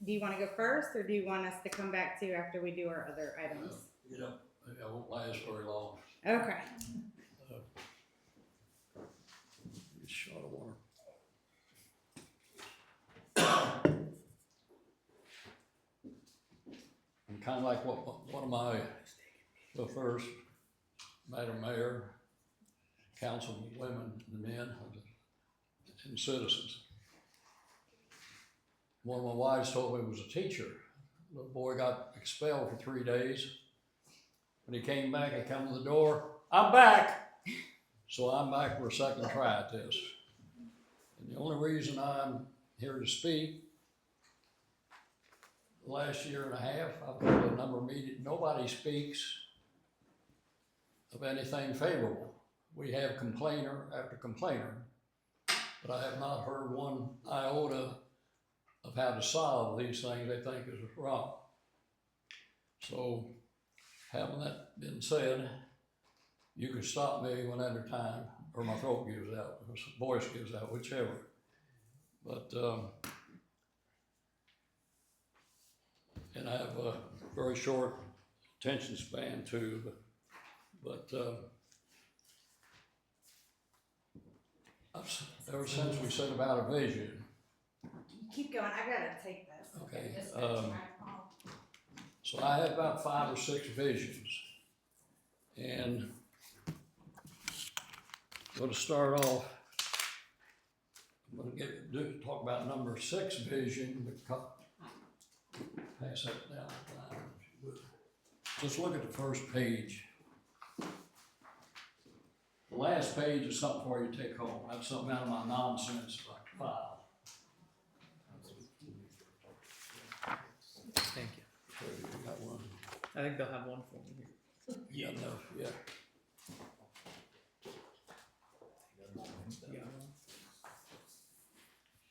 do you want to go first, or do you want us to come back to you after we do our other items? I won't last very long. Okay. It's short of water. And kind of like what one of my, the first, Madam Mayor, councilmen, women, and men, and citizens. One of my wives told me he was a teacher. The little boy got expelled for 3 days. When he came back, I come to the door, I'm back! So I'm back for a second try at this. And the only reason I'm here to speak, the last year and a half, I've got a number of meetings, nobody speaks of anything favorable. We have complainer after complainer, but I have not heard one iota of how to solve these things they think is wrong. So, having that been said, you can stop me whenever time, or my throat gives out, or my voice gives out, whichever. But, and I have a very short attention span too, but ever since we said about a vision, Keep going. I gotta take this. okay, so I had about 5 or 6 visions, and I'm going to start off. I'm going to talk about number 6 vision. Pass that down the line, if you would. Just look at the first page. The last page is something for you to take home. That's something out of my nonsense file. Thank you. So you got one. I think they'll have one for me here. Yeah, no, yeah. You got one?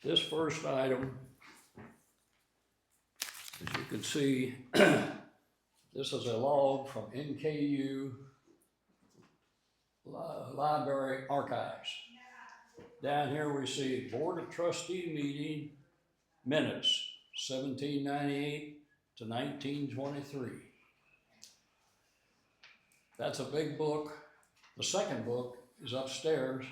This first item, as you can see, this is a log from NKU Library Archives. Down here we see Board of Trustee meeting minutes, 1798 to 1923. That's a big book. The second book is upstairs.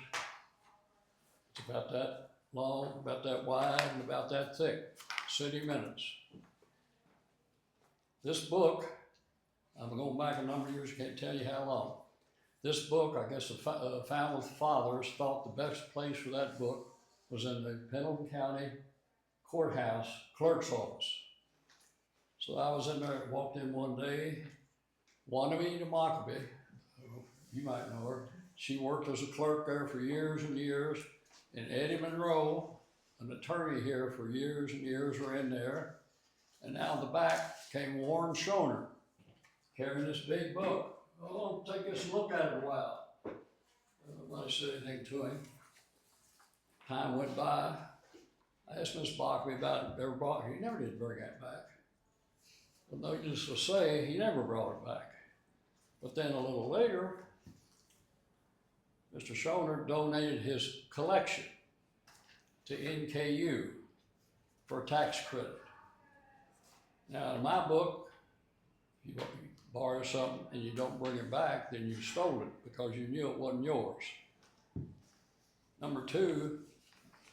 It's about that long, about that wide, and about that thick. City minutes. This book, I'm going back a number of years, can't tell you how long. This book, I guess the Falmouth fathers thought the best place for that book was in the Pendleton County Courthouse clerk's office. So I was in there, walked in one day, Wannabe Democracy, you might know her. She worked as a clerk there for years and years, and Eddie Monroe, an attorney here for years and years, were in there. And now in the back came Warren Schoner, carrying this big book. Oh, take this and look at it a while. Nobody said anything to him. Time went by. I asked Miss Bockley about it. He never did bring that back. But needless to say, he never brought it back. But then a little later, Mr. Schoner donated his collection to NKU for a tax credit. Now, in my book, if you borrow something and you don't bring it back, then you stole it because you knew it wasn't yours. Number 2,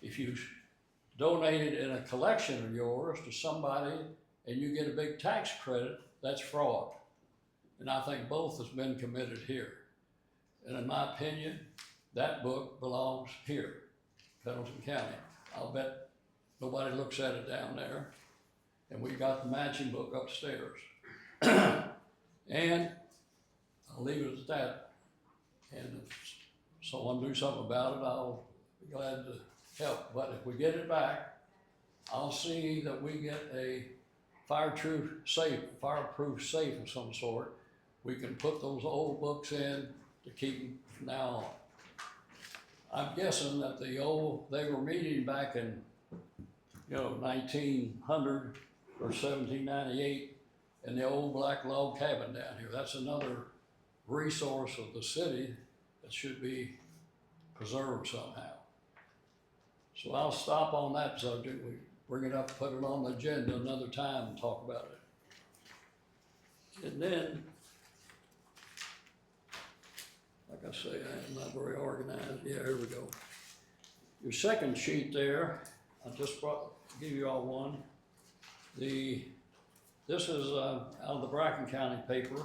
if you donate it in a collection of yours to somebody and you get a big tax credit, that's fraud. And I think both has been committed here. And in my opinion, that book belongs here, Pendleton County. I'll bet nobody looks at it down there. And we got the matching book upstairs. And I'll leave it at that. And if someone do something about it, I'll be glad to help. But if we get it back, I'll see that we get a fireproof safe of some sort. We can put those old books in to keep them from now on. I'm guessing that they were meeting back in, 1900 or 1798 in the old black log cabin down here. That's another resource of the city that should be preserved somehow. So I'll stop on that subject. bring it up, put it on the agenda another time and talk about it. And then, like I say, I am not very organized. Yeah, here we go. Your second sheet there, I just give you all one. This is out of the Bracken County paper.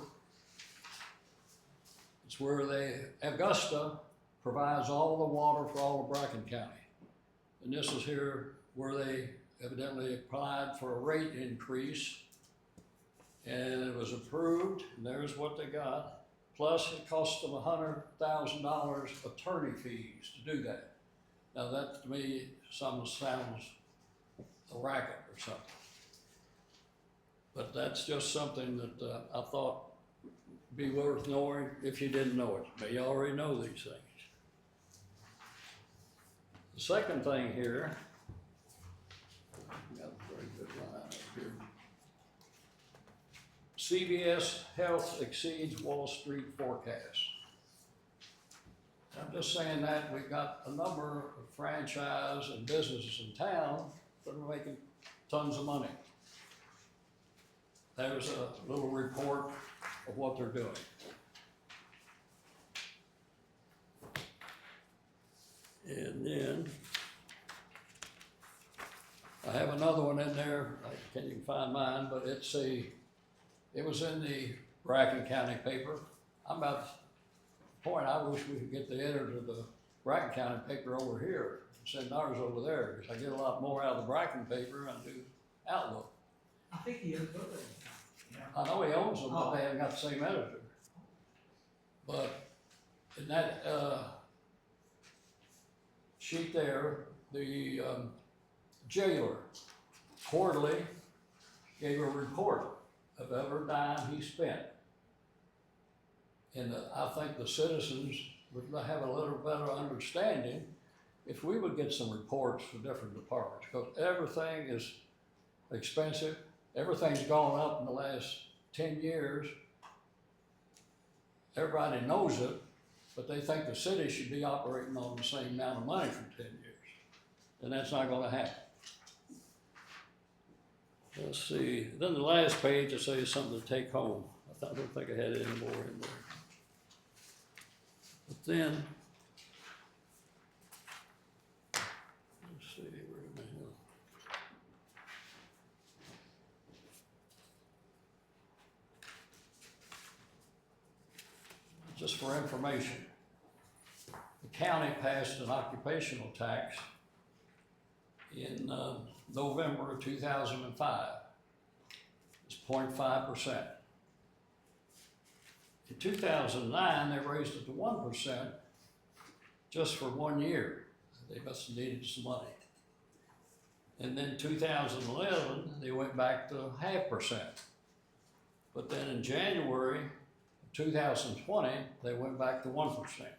It's where Augusta provides all the water for all of Bracken County. And this is here where they evidently applied for a rate increase, and it was approved, and there's what they got. Plus, it cost them $100,000 attorney fees to do that. Now that to me, sounds a racket or something. But that's just something that I thought be worth knowing if you didn't know it. But you already know these things. The second thing here, got a very good line up here. CVS Health exceeds Wall Street forecast. I'm just saying that we've got a number of franchise and businesses in town that are making tons of money. There's a little report of what they're doing. And then I have another one in there. I can't even find mine, but it was in the Bracken County paper. I'm about to the point I wish we could get the editor of the Bracken County paper over here and send ours over there, because I get a lot more out of the Bracken paper than I do Outlook. I think he is good. I know he owns them, but they haven't got the same editor. But in that sheet there, the jailer quarterly gave a report of every dime he spent. And I think the citizens would have a little better understanding if we would get some reports for different departments, because everything is expensive. Everything's gone up in the last 10 years. Everybody knows it, but they think the city should be operating on the same amount of money for 10 years. And that's not gonna happen. Let's see, then the last page, it says something to take home. I don't think I had any more in there. But then, let's see, where am I here? Just for information, the county passed an occupational tax in November of 2005. It's 0.5%. In 2009, they raised it to 1% just for 1 year. They must have needed some money. And then 2011, they went back to 0.5%. But then in January 2020, they went back to 1%.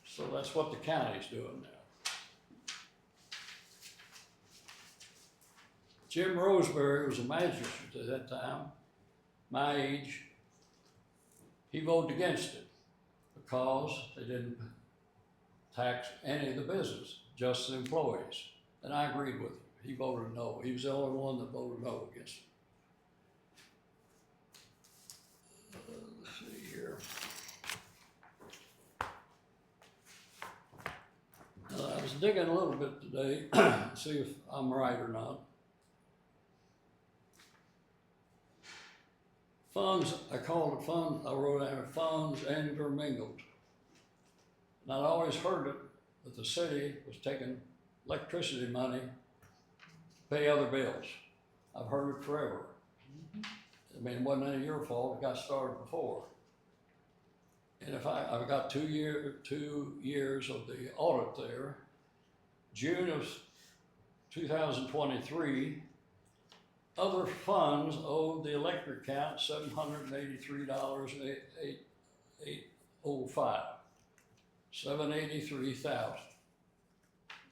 So that's what the county's doing now. Jim Roseberry was a magistrate at that time, my age. He voted against it because they didn't tax any of the business, just the employees. And I agreed with him. He voted no. He was the only one that voted no against it. Let's see here. I was digging a little bit today to see if I'm right or not. Funds, I called it funds, I wrote out funds intermingled. And I'd always heard it, that the city was taking electricity money to pay other bills. I've heard it forever. I mean, it wasn't any of your fault, it got started before. And if I've got 2 years of the audit there. June of 2023, other funds owed the electric account $783,805. $783,000.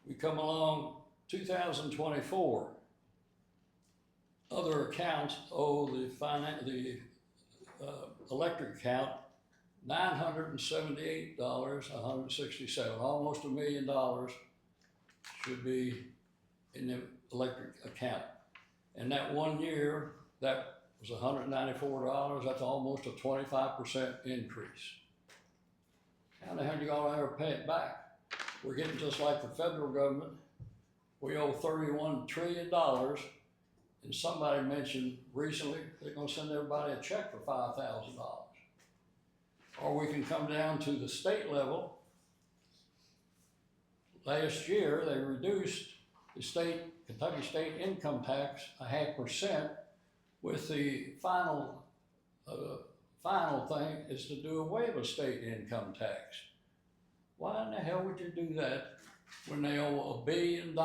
We come along 2024. Other accounts owe the electric account $978, 167, almost $1 million should be in the electric account. And that 1 year, that was $194. That's almost a 25% increase. How the hell do y'all ever pay it back? We're getting just like the federal government. We owe $31 trillion. And somebody mentioned recently they're going to send everybody a check for $5,000. Or we can come down to the state level. Last year, they reduced the Kentucky state income tax 0.5%, with the final thing is to do away with state income tax. Why in the hell would you do that when they owe $1 billion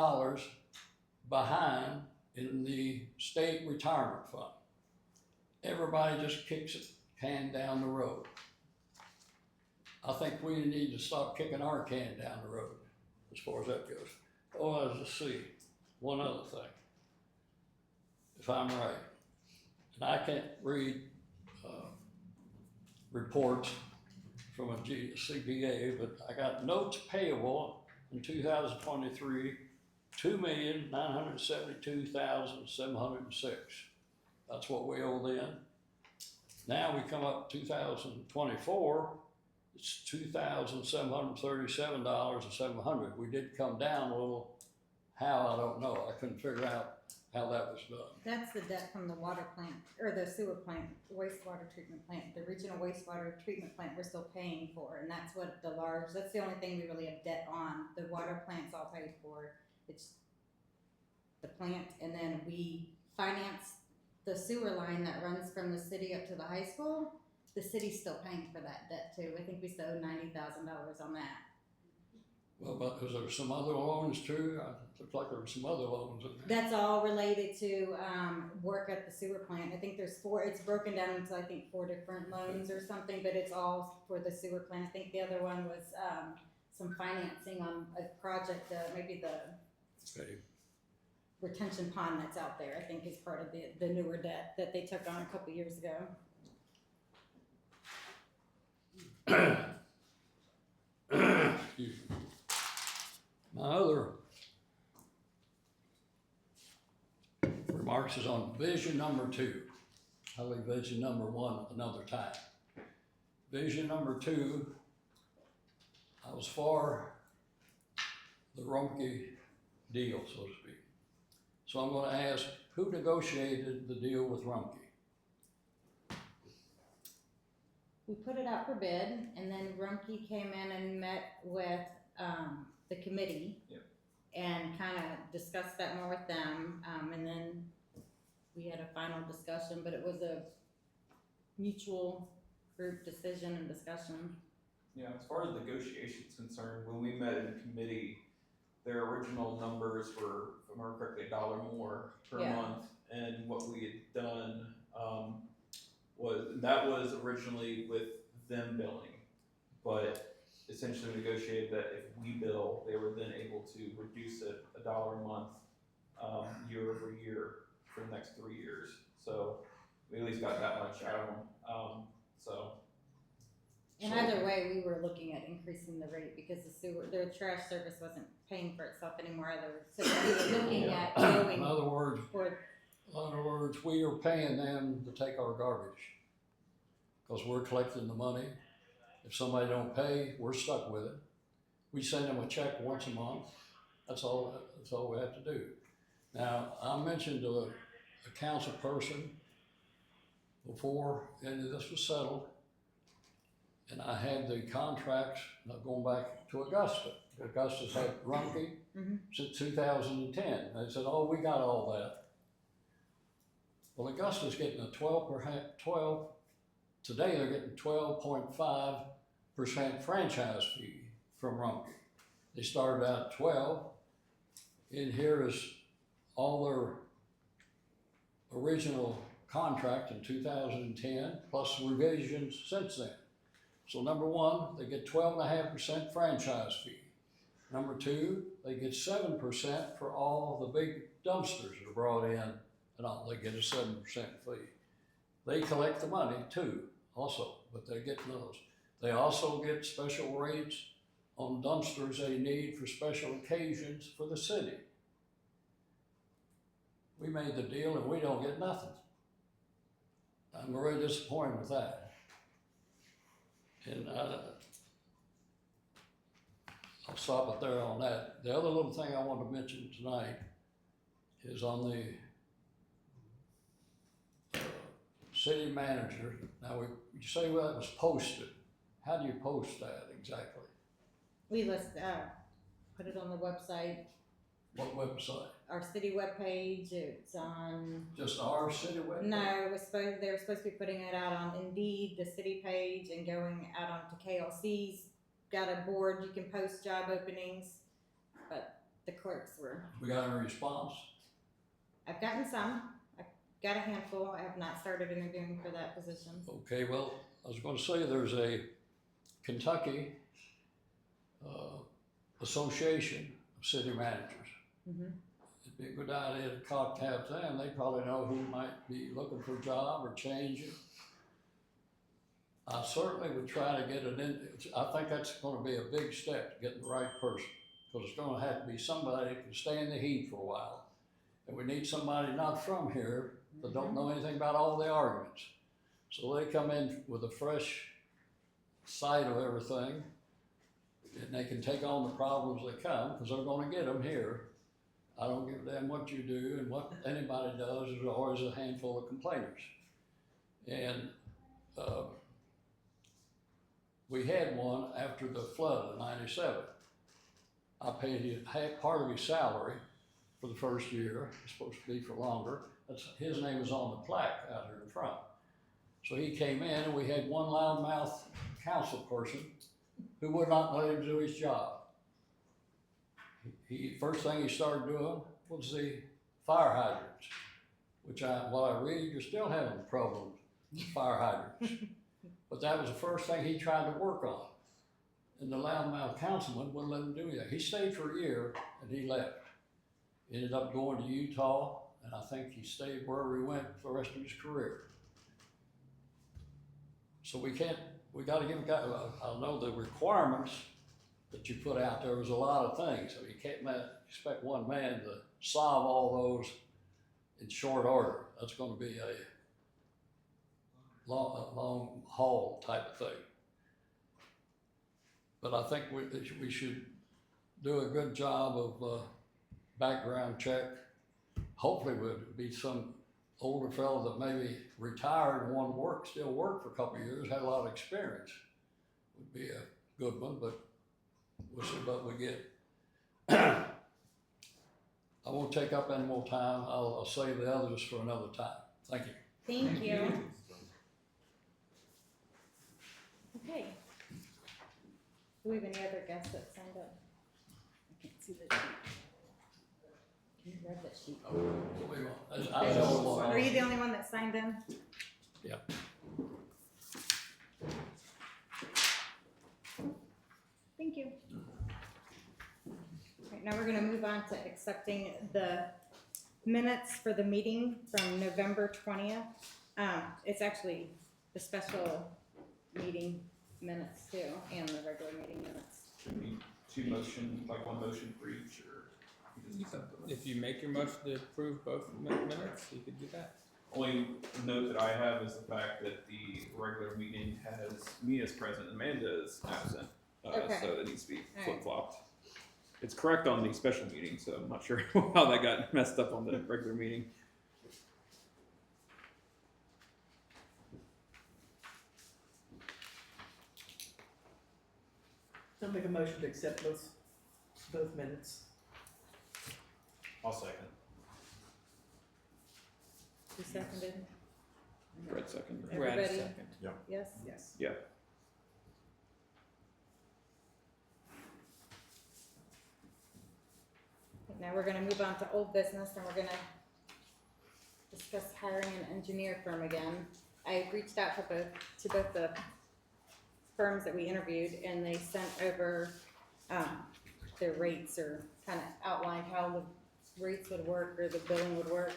behind in the state retirement fund? Everybody just kicks the can down the road. I think we need to stop kicking our can down the road as far as that goes. Oh, let's see, one other thing, if I'm right. And I can't read reports from a CPA, but I got notes payable in 2023, $2,972,706. That's what we owe then. Now we come up 2024, it's $2,737,700. We did come down a little. How, I don't know. I couldn't figure out how that was done. That's the debt from the water plant, or the sewer plant, wastewater treatment plant, the regional wastewater treatment plant we're still paying for, and that's what that's the only thing we really have debt on. The water plant's all paid for, it's the plant, and then we finance the sewer line that runs from the city up to the high school. The city's still paying for that debt too. I think we still owe $90,000 on that. Well, but is there some other loans too? It looks like there were some other loans in there. That's all related to work at the sewer plant. I think there's 4, it's broken down into I think 4 different loans or something, but it's all for the sewer plant. I think the other one was some financing on a project, maybe the retention pond that's out there, I think is part of the newer debt that they took on a couple years ago. Excuse me. My other remarks is on vision number 2. I'll leave vision number 1 another time. Vision number 2, I was for the Rumpke deal, so to speak. So I'm going to ask, who negotiated the deal with Rumpke? We put it out for bid, and then Rumpke came in and met with the committee. Yep. And kind of discussed that more with them, and then we had a final discussion, but it was a mutual group decision and discussion. Yeah, as far as negotiations concerned, when we met in committee, their original numbers were, if I remember correctly, $1 more per Yeah. month, and what we had done was originally with them billing, but essentially negotiated that if we bill, they were then able to reduce it $1 a month year over year for the next 3 years. So we at least got that much out of them. And either way, we were looking at increasing the rate because the trash service wasn't paying for itself anymore either. So we were looking at going In other words, for, we are paying them to take our garbage because we're collecting the money. If somebody don't pay, we're stuck with it. We send them a check once a month. That's all we have to do. Now, I mentioned to a council person before any of this was settled, and I had the contracts, now going back to Augusta. Augusta's had Rumpke since 2010. They said, oh, we got all that. Well, Augusta's getting a 12, today they're getting 12.5% franchise fee from Rumpke. They started out at 12. In here is all their original contract in 2010, plus revisions since then. So number one, they get 12.5% franchise fee. Number two, they get 7% for all the big dumpsters that are brought in, and all, they get a 7% fee. They collect the money too, also, but they get those. They also get special rates on dumpsters they need for special occasions for the city. we made the deal and we don't get nothing. I'm really disappointed with that. And I'll stop it there on that. The other little thing I want to mention tonight is on the city manager. Now, you say, well, it was posted. How do you post that exactly? We put it on the website, What website? our city webpage, it's on, Just our city website? no, they were supposed to be putting it out on Indeed, the city page, and going out onto KLC's, got a board, you can post job openings, but the clerks were, We got a response? I've gotten some, I've got a handful, I have not started interviewing for that position. Okay, well, I was gonna say there's a Kentucky Association of City Managers. Mhm. It'd be a good idea to contact them. They probably know who might be looking for a job or changing. I certainly would try to get it in. I think that's gonna be a big step to getting the right person. Because it's gonna have to be somebody that can stay in the heat for a while. And we need somebody not from here that don't know anything about all the arguments. So they come in with a fresh sight of everything, and they can take on the problems that come, because they're gonna get them here. I don't give a damn what you do and what anybody does, there's always a handful of complainers. And, we had one after the flood of '97. I paid him part of his salary for the first year, it's supposed to be for longer. His name was on the plaque out here in front. So he came in and we had one loudmouth council person who would not let him do his job. First thing he started doing was the fire hydrants, which while I read, you're still having problems with fire hydrants. But that was the first thing he tried to work on. And the loudmouth councilman wouldn't let him do that. He stayed for a year and he left. Ended up going to Utah, and I think he stayed wherever he went for the rest of his career. So we gotta give a guy, I know the requirements that you put out there was a lot of things. So you can't expect one man to solve all those in short order. That's gonna be a long haul type of thing. But I think we should do a good job of background check. Hopefully it would be some older fellow that maybe retired and wanted to still work for a couple of years, had a lot of experience. Would be a good one, but we'll see what we get. I won't take up any more time. I'll save the others for another time. Thank you. Thank you. Okay. Do we have any other guests that signed up? I can't see the sheet. You read that sheet. I was the only one. Are you the only one that signed in? Yeah. Thank you. Right, now we're gonna move on to accepting the minutes for the meeting from November 20th. It's actually the special meeting minutes too, and the regular meeting minutes. Should be two motion, like one motion for each, or? If you make your motion to approve both minutes, you could do that. Only note that I have is the fact that the regular meeting has me as present, Amanda is absent. Okay. So it needs to be All right. flip-flopped. It's correct on the special meeting, so I'm not sure how that got messed up on the regular meeting. I'll make a motion to accept both minutes. I'll second. Who seconded? Red second. Brad Everybody? second. Yes? Yes. Yeah. Now we're gonna move on to old business and we're gonna discuss hiring an engineer firm again. I reached out to both the firms that we interviewed and they sent over, their rates or kind of outlined how the rates would work or the billing would work.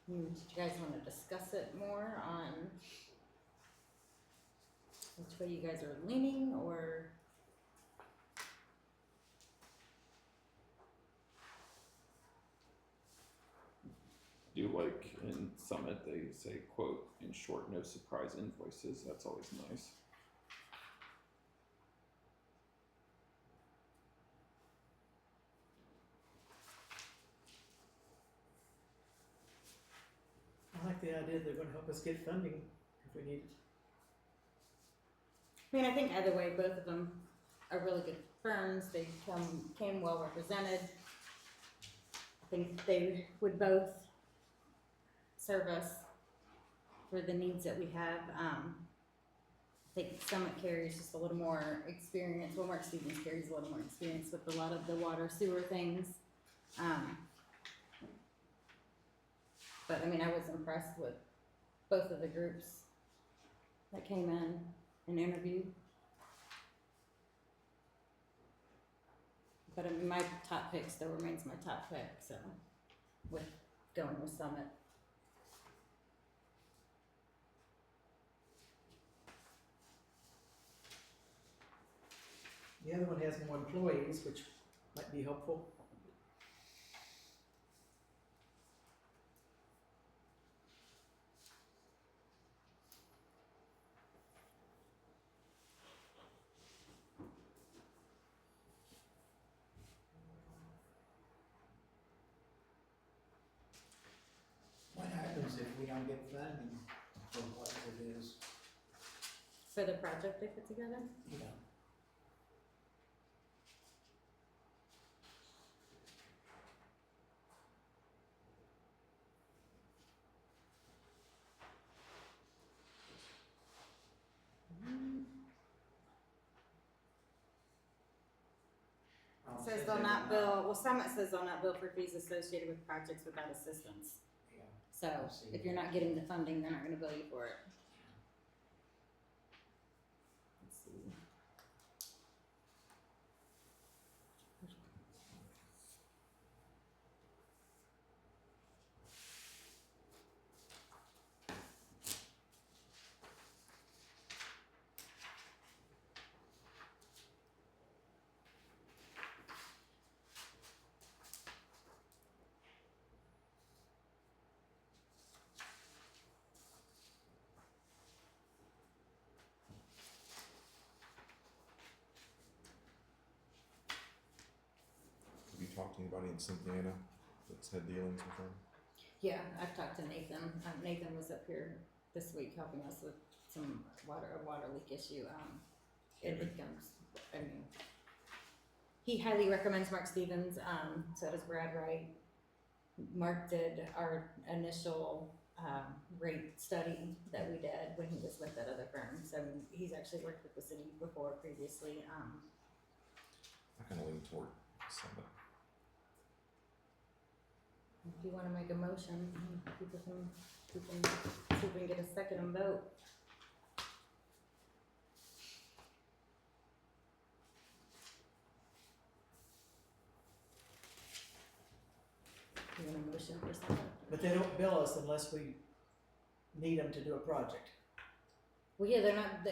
Do you guys wanna discuss it more on which way you guys are leaning, or? Do like in Summit, they say, quote, in short, no surprise invoices. That's always nice. I like the idea they're gonna help us get funding if we need it. I mean, I think either way, both of them are really good firms. They came well represented. I think they would both serve us for the needs that we have. I think Summit carries just a little more experience. Well, Mark Stevens carries a little more experience with a lot of the water sewer things. But I mean, I was impressed with both of the groups that came in and interviewed. But I mean, my top pick still remains my top pick, so with going with Summit. The other one has more employees, which might be helpful. What happens if we don't get funding for what it is? For the project they put together? Yeah. It says they'll not bill, well, Summit says they'll not bill for fees associated with projects without assistance. Yeah. So I see. if you're not getting the funding, they're not gonna bill you for it. Let's see. Have you talked to anybody in Cynthiana that's had dealings with them? Yeah, I've talked to Nathan. Nathan was up here this week helping us with some a water leak issue. It becomes, I mean, he highly recommends Mark Stevens, so does Brad Wright. Mark did our initial, rate study that we did when he was with that other firm, so he's actually worked with the city before previously. I kind of lean toward Summit. If you wanna make a motion, people can, we can see if we can get a second and vote. You want a motion for something? But they don't bill us unless we need them to do a project. Well, yeah, they're not,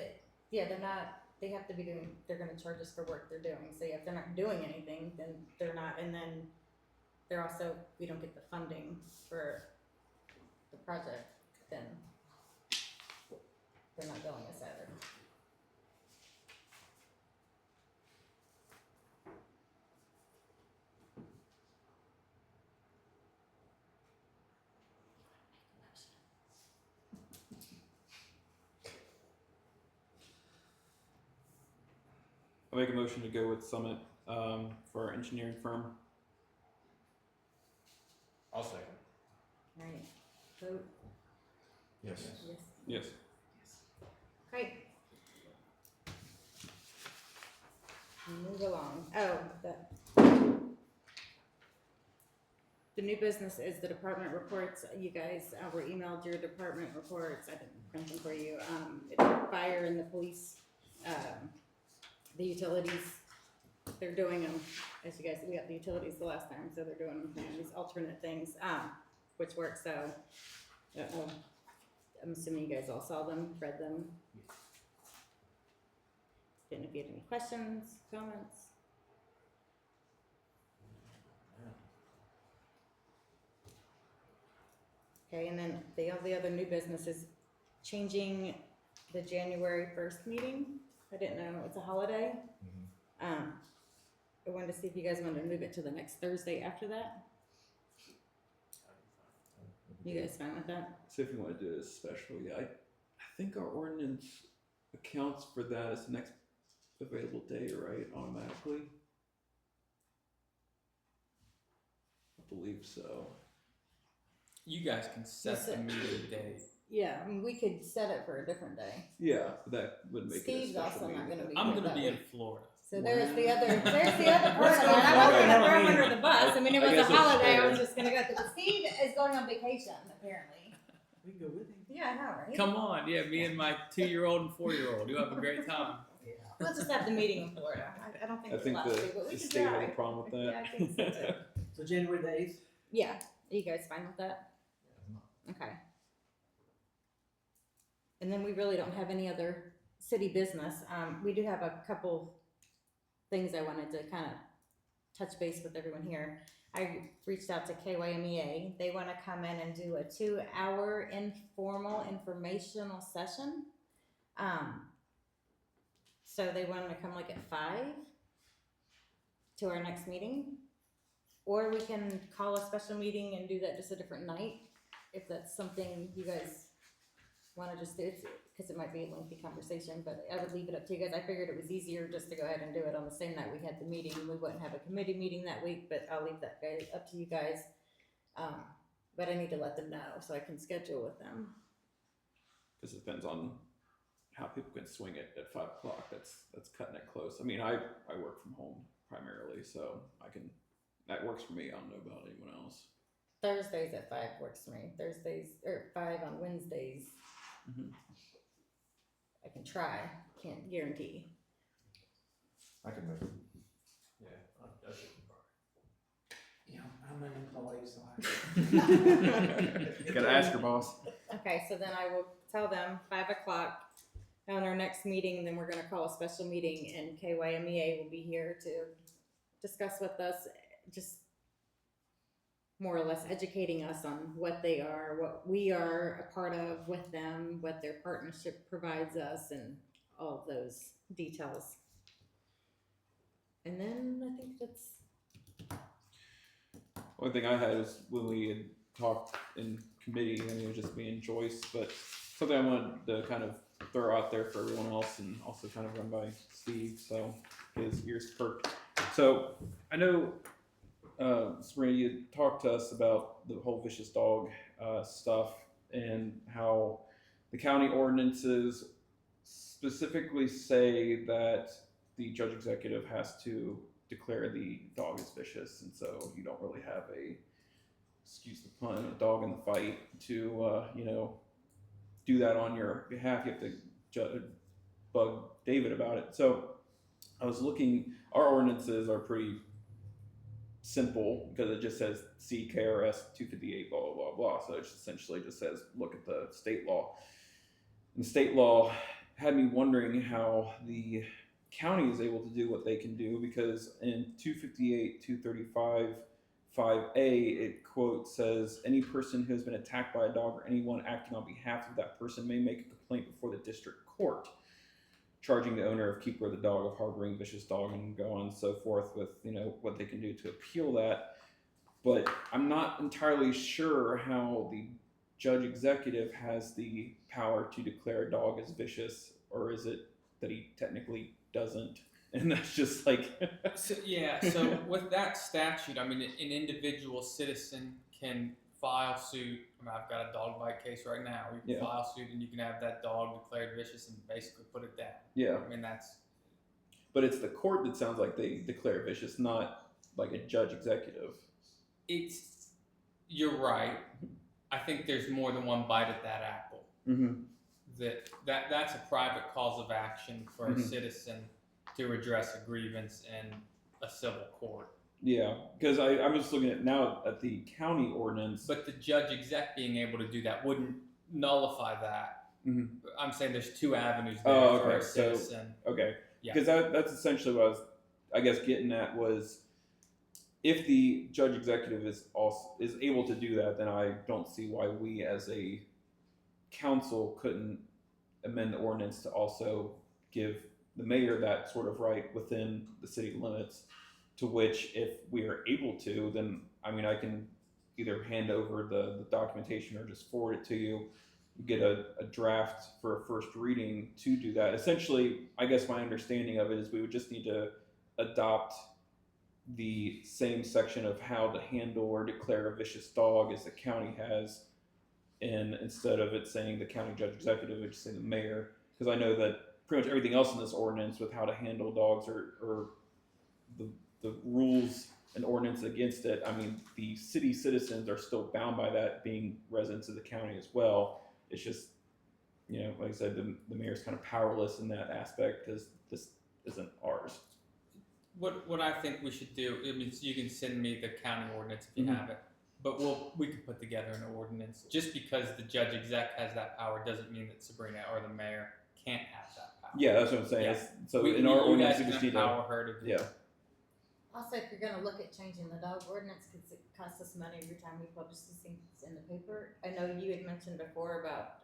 they have to be doing, they're gonna charge us for work they're doing, so yeah, if they're not doing anything, then they're not, and then they're also, we don't get the funding for the project, then they're not billing us either. I make a motion to go with Summit for our engineering firm. I'll second. Alright, vote, Yes. yes, Yes. great. Move along, the new business is the department reports. You guys were emailed your department reports. I didn't print them for you. It's fire and the police, the utilities, they're doing them, as you guys, we got the utilities the last time, so they're doing these alternate things. which works, so, I'm assuming you guys all saw them, read them. Didn't know if you had any questions, comments? Okay, and then all the other new business is changing the January 1st meeting. I didn't know, it's a holiday. I wanted to see if you guys wanted to move it to the next Thursday after that. You guys fine with that? So if you want to do it as special, yeah, I think our ordinance accounts for that as the next available day, right, automatically? I believe so. You guys can set the meeting date. Yeah, I mean, we could set it for a different day. Yeah, but that would make Steve's it a special also not meeting. gonna be I'm here gonna that be in week. Florida. So there's the other part of it. I'm not gonna throw him under the bus. I mean, it I was a guess it's holiday. I fair. was just gonna go. But Steve is going on vacation apparently. We can go with him. Yeah, I know, right? Come on, yeah, me and my 2-year-old and 4-year-old. You'll have a great time. We'll just have the meeting in Florida. I don't think I it's think allowed to, but we the can state has try. a problem with that. Yeah, I think so too. So January the 8th? Yeah, are you guys fine with that? Okay. And then we really don't have any other city business. We do have a couple things I wanted to kind of touch base with everyone here. I reached out to KYMEA. They want to come in and do a 2-hour informal informational session. So they wanted to come like at 5 to our next meeting. Or we can call a special meeting and do that just a different night, if that's something you guys want to just do, because it might be a lengthy conversation, but I would leave it up to you guys. I figured it was easier just to go ahead and do it on the same night we had the meeting. We wouldn't have a committee meeting that week, but I'll leave that up to you guys. But I need to let them know so I can schedule with them. Because it depends on how people can swing it at 5 o'clock. That's cutting it close. I mean, I work from home primarily, so that works for me. I don't know about anyone else. Thursdays at 5 works for me. Thursdays, or 5 on Wednesdays. Mm-hmm. I can try, can't guarantee. I can move. You know, I'm an employee, so Gotta ask your boss. Okay, so then I will tell them 5 o'clock on our next meeting, and then we're gonna call a special meeting, and KYMEA will be here to discuss with us, just more or less educating us on what they are, what we are a part of with them, what their partnership provides us, and all of those details. And then I think that's, One thing I had was when we had talked in committee, I mean, it was just me and Joyce, but something I wanted to kind of throw out there for everyone else and also kind of run by Steve, so his ears perked. So I know, Sabrina, you talked to us about the whole vicious dog stuff and how the county ordinances specifically say that the judge executive has to declare the dog as vicious, and so you don't really have excuse the pun, a dog in the fight to do that on your behalf. You have to bug David about it. So I was looking, our ordinances are pretty simple because it just says see KRS 258 blah blah blah blah. So it essentially just says look at the state law. And state law had me wondering how the county is able to do what they can do, because in 258 235 5A it quote says any person who has been attacked by a dog or anyone acting on behalf of that person may make a complaint before the district court, charging the owner of keeper of the dog of harboring vicious dog, and go on and so forth with what they can do to appeal that. But I'm not entirely sure how the judge executive has the power to declare a dog as vicious, or is it that he technically doesn't, and that's just like So with that statute, I mean, an individual citizen can file suit. I mean, I've got a dog bite case right now. You can file suit and you can have that dog declared vicious and basically put it down. yeah. I mean, that's, But it's the court that sounds like they declare vicious, not like a judge executive. you're right. I think there's more than one bite at that apple. Mm-hmm. That's a private cause of action for a Mhm. citizen to redress a grievance in a civil court. Yeah, because I'm just looking at now at the county ordinance. But the judge exec being able to do that wouldn't nullify that. Mhm. I'm saying there's two avenues there Oh, for okay, a so- citizen. Okay, Yeah. because that's essentially what I was, I guess, getting at was, if the judge executive is able to do that, then I don't see why we as a council couldn't amend the ordinance to also give the mayor that sort of right within the city limits. To which, if we are able to, then I mean, I can either hand over the documentation or just forward it to you. Get a draft for a first reading to do that. Essentially, I guess my understanding of it is we would just need to adopt the same section of how to handle or declare a vicious dog as the county has, and instead of it saying the county judge executive, it would just say the mayor. Because I know that pretty much everything else in this ordinance with how to handle dogs or the rules and ordinance against it, I mean, the city citizens are still bound by that, being residents of the county as well. It's just, you know, like I said, the mayor's kind of powerless in that aspect because this isn't ours. What I think we should do, I mean, so you can send me the county ordinance if you Mhm. have it, but we could put together an ordinance. Just because the judge exec has that power doesn't mean that Sabrina or the mayor can't have that power. Yeah, that's what I'm saying. Yeah. So in our you ordinance, guys we can just need to, empower her to do yeah. it. Also, if you're gonna look at changing the dog ordinance, cause it costs us money every time we publish these things in the paper. I know you had mentioned before about,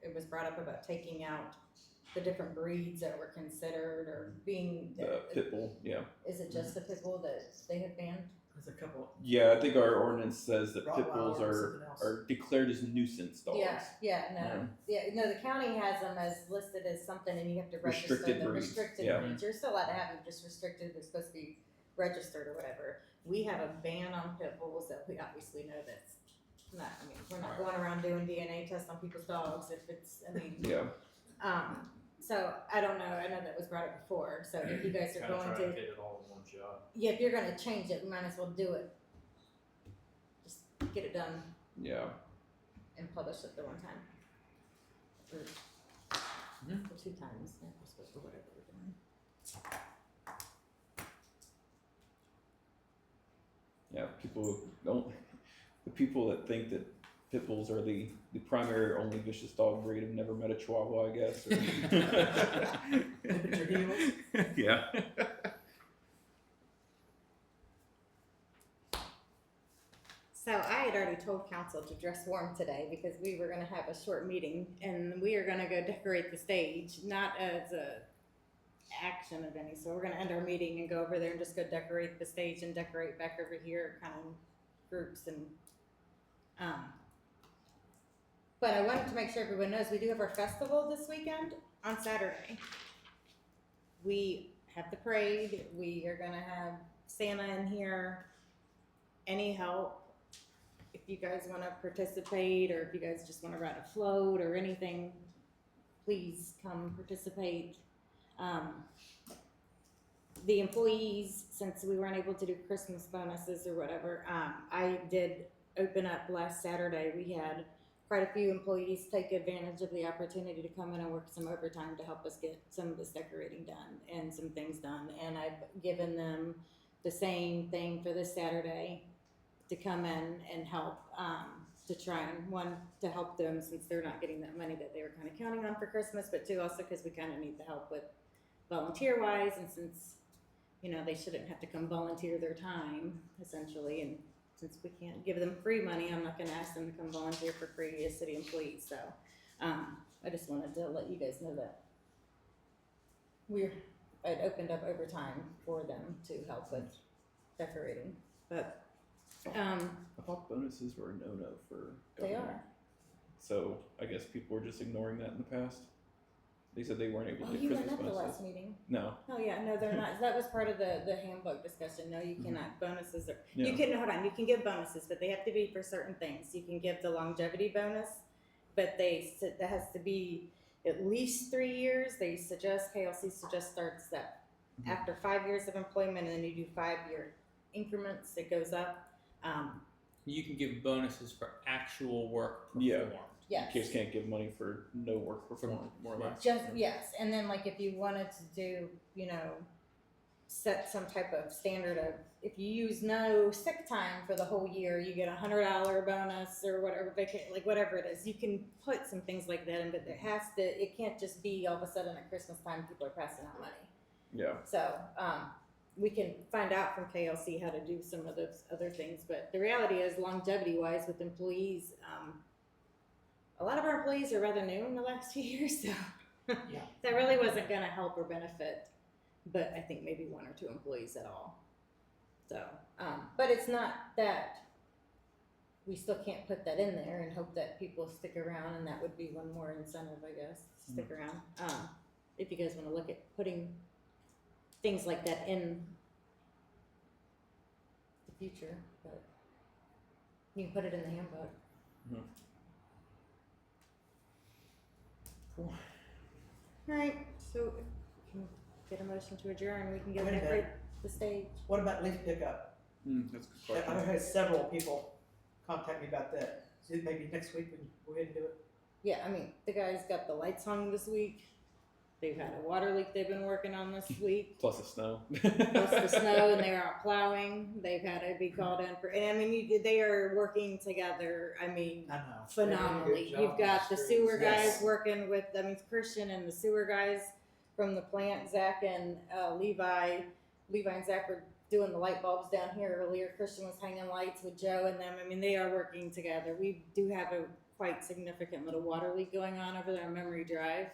it was brought up about taking out the different breeds that were considered or being. The pit bull, yeah. Is it just the pit bull that they have banned? There's a couple. Yeah, I think our ordinance says that pit Rottweiler bulls or something else. are declared as nuisance dogs. No, the county has them as listed as something and you have to register Restricted them, breeds, restricted yeah. breeds. You're still allowed to have them just restricted, they're supposed to be registered or whatever. We have a ban on pit bulls that we obviously know that's not, I mean, we're not going around doing DNA tests on people's dogs if it's, I mean. Yeah. So I don't know, I know that was brought up before, so if you guys are Kinda going try to, get it all in one shot. yeah, if you're gonna change it, we might as well do it. Just get it done Yeah. and publish it the one time. Or, or 2 times, yeah, we're supposed to whatever we're doing. Yeah, people don't. The people that think that pit bulls are the primary or only vicious dog breed have never met a Chihuahua, I guess. Look at your heels. Yeah. So I had already told council to dress warm today because we were gonna have a short meeting and we are gonna go decorate the stage, not as a action of any, so we're gonna end our meeting and go over there and just go decorate the stage and decorate back over here, kind of groups and, but I wanted to make sure everyone knows, we do have our festival this weekend on Saturday. We have the parade, we are gonna have Santa in here, any help, if you guys wanna participate, or if you guys just wanna ride a float or anything, please come participate. The employees, since we weren't able to do Christmas bonuses or whatever, I did open up last Saturday. We had quite a few employees take advantage of the opportunity to come in and work some overtime to help us get some of this decorating done and some things done. And I've given them the same thing for this Saturday to come in and help, to try and, one, to help them since they're not getting that money that they were kind of counting on for Christmas, but two, also because we kind of need the help with volunteer-wise, and since, you know, they shouldn't have to come volunteer their time, essentially, and since we can't give them free money, I'm not gonna ask them to come volunteer for free as city employees, so, I just wanted to let you guys know that I'd opened up overtime for them to help with decorating, but, I thought bonuses were a no-no for they government. are. So I guess people were just ignoring that in the past. They said they weren't able Oh, to do you weren't Christmas at the bonuses. last meeting? No. Oh, yeah, no, they're not, that was part of the handbook discussion, no, you cannot, bonuses are, Yeah. you can, hold on, you can give bonuses, but they have to be for certain things, you can give the longevity bonus, but that has to be at least 3 years, KLC suggests starts that after 5 years of employment, and then you do 5-year increments, it goes up, You can give bonuses for actual work Yeah. performed. yes. Kids can't give money for no work performed, more or less. Just, yes, and then like if you wanted to do, you know, set some type of standard of, if you use no sick time for the whole year, you get $100 bonus or whatever, like whatever it is. You can put some things like that in, but it can't just be all of a sudden at Christmas time people are passing out money. Yeah. So, we can find out from KLC how to do some of those other things, but the reality is, longevity-wise with employees, a lot of our employees are rather new in the last few years, so Yeah. that really wasn't gonna help or benefit, but I think maybe 1 or 2 employees at all. So, but it's not that, we still can't put that in there and hope that people stick around, and that would be one more incentive, I guess, to stick around. If you guys wanna look at putting things like that in the future, but you can put it in the handbook. Cool. Alright, so if we can get a motion to adjourn, we can get Wait a that minute. right the stage. What about leaf pickup? That's a good question. I've had several people contact me about that. So maybe next week we can go ahead and do it. Yeah, I mean, the guys got the lights hung this week. They've had a water leak they've been working on this week. Plus the snow. Plus the snow, and they're out plowing. They've had to be called in for, and I mean, they are working together. I mean, I know. phenomenally. They're doing a good job You've got on the the sewer streets. guys Yes. working with, I mean, Christian and the sewer guys from the plant, Zach and Levi. Levi and Zach were doing the light bulbs down here earlier. Christian was hanging lights with Joe and them. I mean, they are working together. We do have a quite significant little water leak going on over there on Memory Drive.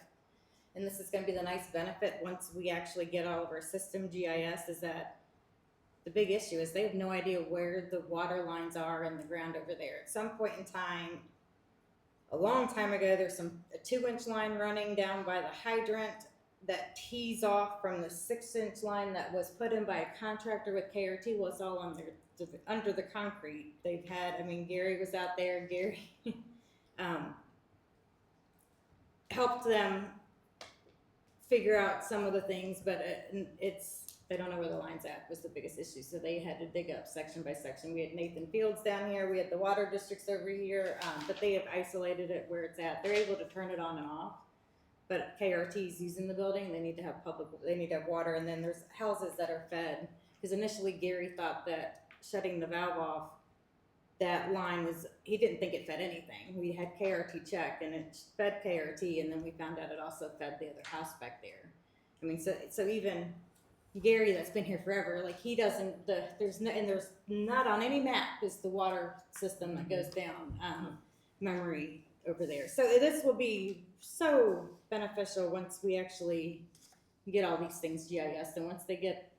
And this is gonna be the nice benefit once we actually get all of our system GIS, is that the big issue is they have no idea where the water lines are in the ground over there. At some point in time, a long time ago, there's a 2-inch line running down by the hydrant that tees off from the 6-inch line that was put in by a contractor with KRT. Well, it's all under the concrete. They've had, I mean, Gary was out there. Gary helped them figure out some of the things, but they don't know where the line's at was the biggest issue. So they had to dig up section by section. We had Nathan Fields down here, we had the water districts over here, but they have isolated it where it's at. They're able to turn it on and off, but KRT's using the building. They need to have they need to have water, and then there's houses that are fed. Because initially Gary thought that shutting the valve off, that line was, he didn't think it fed anything. We had KRT check and it fed KRT, and then we found out it also fed the other house back there. I mean, so even Gary, that's been here forever, like he doesn't, there's not on any map is the water system that goes down Memory over there. So this will be so beneficial once we actually get all these things GIS, and once they get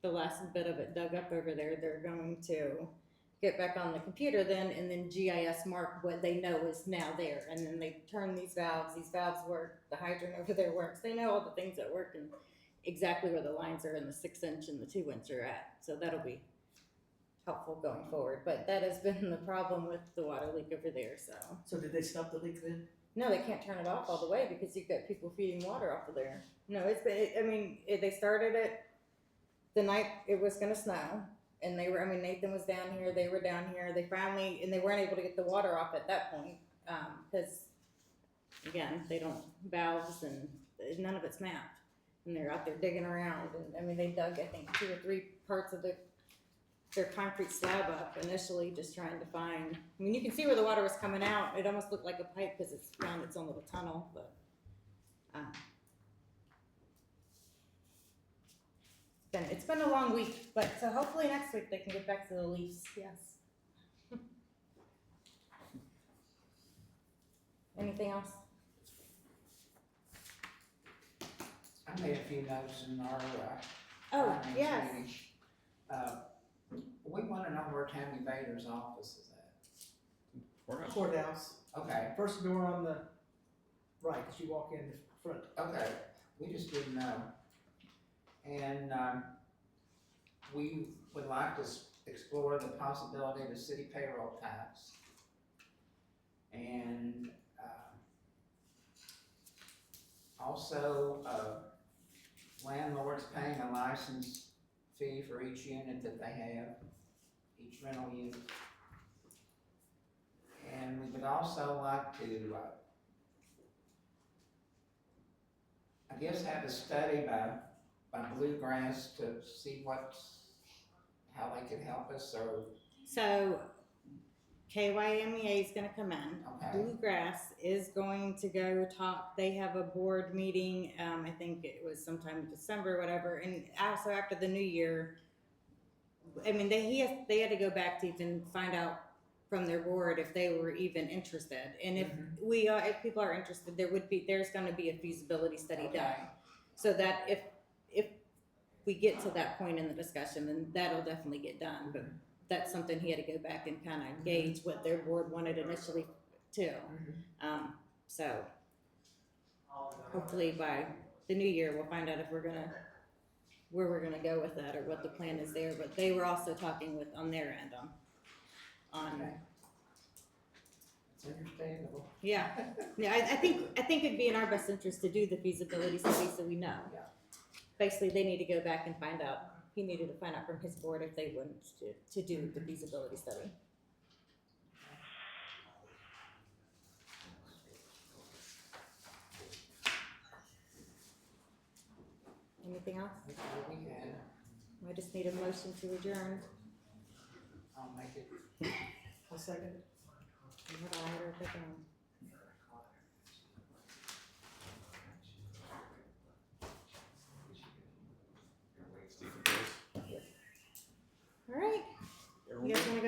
the last bit of it dug up over there, they're going to get back on the computer then, and then GIS mark what they know is now there, and then they turn these valves work, the hydrant over there works, they know all the things that work and exactly where the lines are in the 6-inch and the 2-inch are at, so that'll be helpful going forward. But that has been the problem with the water leak over there, so. So did they stop the leak then? No, they can't turn it off all the way because you've got people feeding water off of there. No, they started it the night it was gonna snow. And Nathan was down here, they were down here, they weren't able to get the water off at that point, because, again, they don't, valves and none of it's mapped. And they're out there digging around, and, they dug, I think, 2 or 3 parts of their concrete slab up initially, just trying to find, you can see where the water was coming out, it almost looked like a pipe because it's found its own little tunnel, but, it's been a long week, but so hopefully next week they can get back to the Leafs. Yes. Anything else? I made a few notes in our, Oh, finance yes. meeting. We wanna know where Tammy Vader's office is at. Courthouse, Okay, first door on the right, as you walk in the front. okay, we just didn't know. And, we would like to explore the possibility of a city payroll tax. And, also, landlords paying a license fee for each unit that they have, each rental unit. And we would also like to, I guess have a study by by Bluegrass to see how they could help us, or, So KYMEA is gonna come in. okay, Bluegrass is going to go talk, they have a board meeting, I think it was sometime in December, whatever, and also after the new year, I mean, they had to go back to even find out from their board if they were even interested, and if if people are interested, there's gonna be a feasibility study done. okay, So that if we get to that point in the discussion, then that'll definitely get done, but that's something he had to go back and kind of gauge what their board wanted initially too. So hopefully by the new year, we'll find out if where we're gonna go with that or what the plan is there, but they were also talking on their end on, okay. It's understandable. yeah. Yeah, I think it'd be in our best interest to do the feasibility study so we know. Yeah. Basically, they need to go back and find out, he needed to find out from his board if they wanted to do the feasibility study. Anything else? That's all we had. I just need a motion to adjourn. I'll make it. I'll second it. Hold on, I had her put down. Stephen, please. All right, you guys wanna go